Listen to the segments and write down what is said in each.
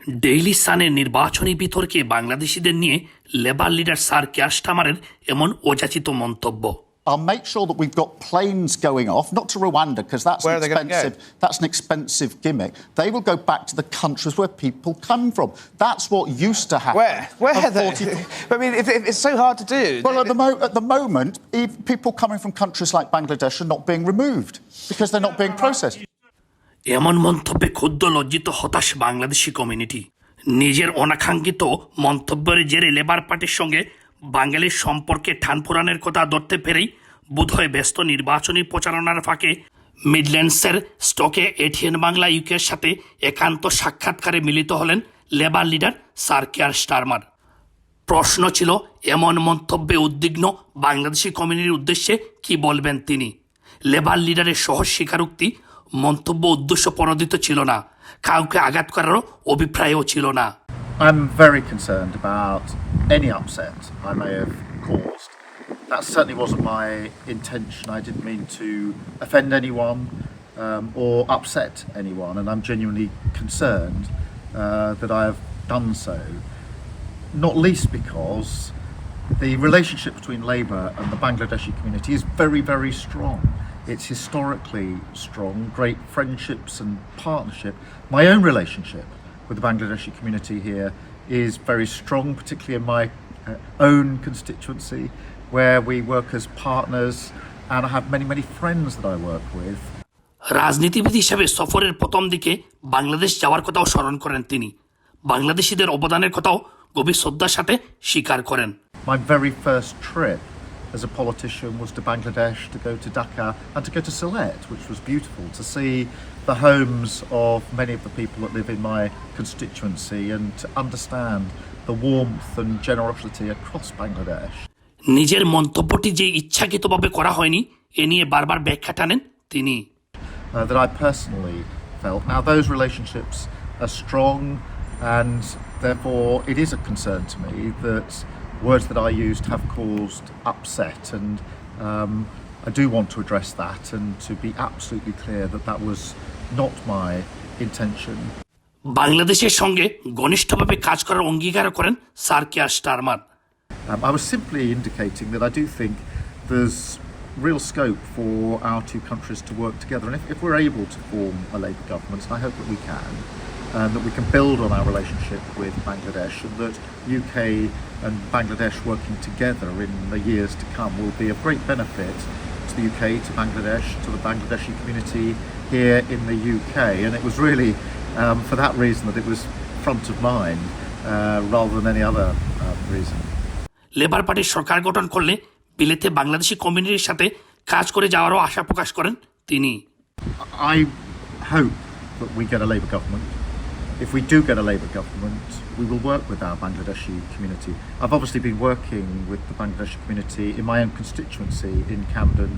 Daily সানের নির্বাচনী বিতর্কে বাংলাদেশিদের নিয়ে লেবার লিডার স্যার কিয়ার স্টারমারের এমন অযাচিত মন্তব্য। I'll make sure that we've got planes going off, not to Rwanda, because that's Where are they gonna go? that's an expensive gimmick. They will go back to the countries where people come from. That's what used to happen. Where are they? I mean, if it's so hard to do. Well, at the moment, people coming from countries like Bangladesh are not being removed because they're not being processed. এমন মন্তব্যে ক্ষুব্ধ লজ্জিত হতাশ Bangladeshi community. নিজের অনাকাঙ্ক্ষিত মন্তব্যের জেরে labour পার্টির সঙ্গে বাঙালির সম্পর্কে ঠান পুরাণের কথা ধরতে পেরেই বোধহয় ব্যস্ত নির্বাচনী প্রচারণার ফাঁকে মিডল্যান্ডসের স্টকে এটিএন বাংলা ইউকের সাথে একান্ত সাক্ষাৎকারে মিলিত হলেন labour leader sir Keir Starmer. প্রশ্ন ছিল, এমন মন্তব্যে উদ্বিগ্ন বাংলাদেশি কমিউনিটির উদ্দেশ্যে কি বলবেন তিনি। লেবার লিডারের সহজ স্বীকারোক্তি, মন্তব্য উদ্দেশ্য প্রণোদিত ছিল না, কাউকে আঘাত করারও অভিপ্রায়ও ছিল না। I'm very concerned about any upset I may have caused. That certainly wasn't my intention. I didn't mean to offend anyone or upset anyone, and I'm genuinely concerned that I have done so, not least because the relationship between Labour and the Bangladeshi community is very, very strong. It's historically strong, great friendships and partnership. My own relationship with the Bangladeshi community here is very strong, particularly in my own constituency, where we work as partners, and I have many, many friends that I work with. রাজনীতিবিদ হিসেবে সফরের প্রথম দিকে বাংলাদেশ যাওয়ার কথাও স্মরণ করেন তিনি। বাংলাদেশিদের অবদানের কথাও গভীর শ্রদ্ধার সাথে স্বীকার করেন। My very first trip as a politician was to Bangladesh, to go to Dhaka and to go to Sylhet, which was beautiful, to see the homes of many of the people that live in my constituency and to understand the warmth and generosity across Bangladesh. নিজের মন্তব্যটি যে ইচ্ছাকৃতভাবে করা হয়নি এ নিয়ে বারবার ব্যাখ্যা টানেন তিনি। That I personally felt. Now those relationships are strong, and therefore it is a concern to me that words that I used have caused upset, and I do want to address that and to be absolutely clear that that was not my intention. বাংলাদেশের সঙ্গে ঘনিষ্ঠভাবে কাজ করার অঙ্গীকার করেন sir Keir Starmer. I was simply indicating that I do think there's real scope for our two countries to work together, and if we're able to form a Labour government, and I hope that we can, and that we can build on our relationship with Bangladesh, and that UK and Bangladesh working together in the years to come will be of great benefit to the UK, to Bangladesh, to the Bangladeshi community here in the UK. And it was really for that reason that it was front of mind rather than any other reason. Labour পার্টির সরকার গঠন করলে বিলেতে বাংলাদেশি কমিউনিটির সাথে কাজ করে যাওয়ারও আশা প্রকাশ করেন তিনি। I hope that we get a Labour government. If we do get a Labour government, we will work with our Bangladeshi community. I've obviously been working with the Bangladeshi community in my own constituency in Camden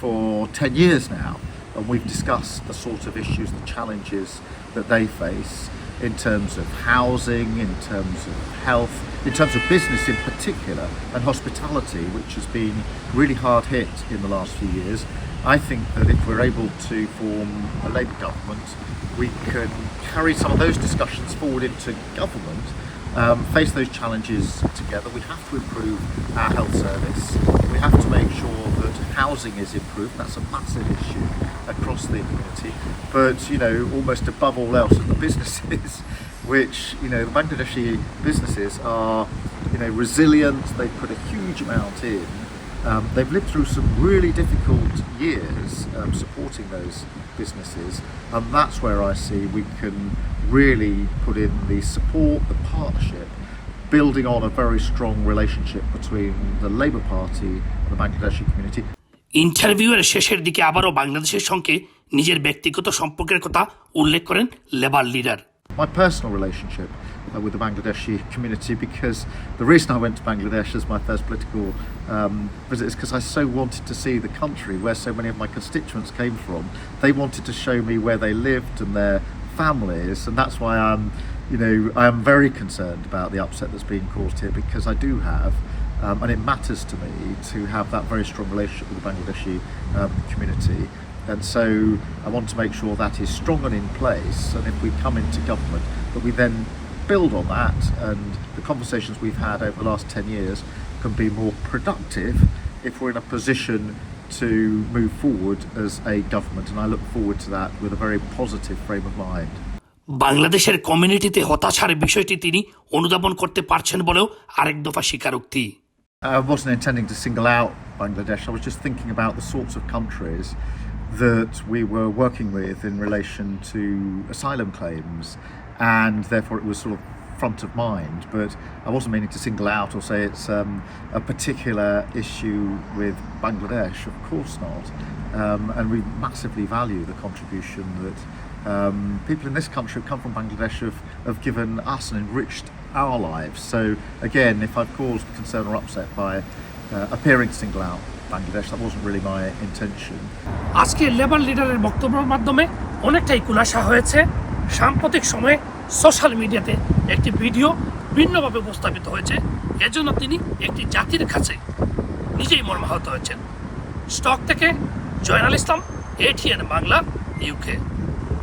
for 10 years now, and we've discussed the sort of issues, the challenges that they face in terms of housing, in terms of health, in terms of business in particular, and hospitality, which has been really hard hit in the last few years. I think that if we're able to form a Labour government, we can carry some of those discussions forward into government, face those challenges together. We have to improve our health service. We have to make sure that housing is improved. That's a massive issue across the community. But, almost above all else, the businesses, which, the Bangladeshi businesses are, resilient. They've put a huge amount in. They've lived through some really difficult years supporting those businesses, and that's where I see we can really put in the support, the partnership, building on a very strong relationship between the Labour Party and the Bangladeshi community. ইন্টারভিউয়ের শেষের দিকে আবারও বাংলাদেশের সঙ্গে নিজের ব্যক্তিগত সম্পর্কের কথা উল্লেখ করেন labour leader. My personal relationship with the Bangladeshi community, because the reason I went to Bangladesh as my first political visit is because I so wanted to see the country where so many of my constituents came from. They wanted to show me where they lived and their families, and that's why I am very concerned about the upset that's being caused here, because I do have and it matters to me to have that very strong relationship with the Bangladeshi community. And so I want to make sure that is strong and in place, and if we come into government, that we then build on that, and the conversations we've had over the last 10 years can be more productive if we're in a position to move forward as a government, and I look forward to that with a very positive frame of mind. বাংলাদেশের কমিউনিটিতে হতাশার বিষয়টি তিনি অনুধাবন করতে পারছেন বলেও আরেক দফা স্বীকারোক্তি। I wasn't intending to single out Bangladesh. I was just thinking about the sorts of countries that we were working with in relation to asylum claims, and therefore it was sort of front of mind. But I wasn't meaning to single out or say it's a particular issue with Bangladesh. Of course not. And we massively value the contribution that people in this country who've come from Bangladesh have given us and enriched our lives. So again, if I've caused concern or upset by appearing to single out Bangladesh, that wasn't really my intention. আজকে labour লিডারের বক্তব্যের মাধ্যমে অনেকটাই খুলাসা হয়েছে। সাম্প্রতিক সময়ে social মিডিয়াতে একটি video ভিন্নভাবে উপস্থাপিত হয়েছে, এজন্য তিনি একটি জাতির কাছে নিজেই মর্মাহত হয়েছেন। স্টক থেকে জয়নাল ইসলাম, ATN বাংলা, UK।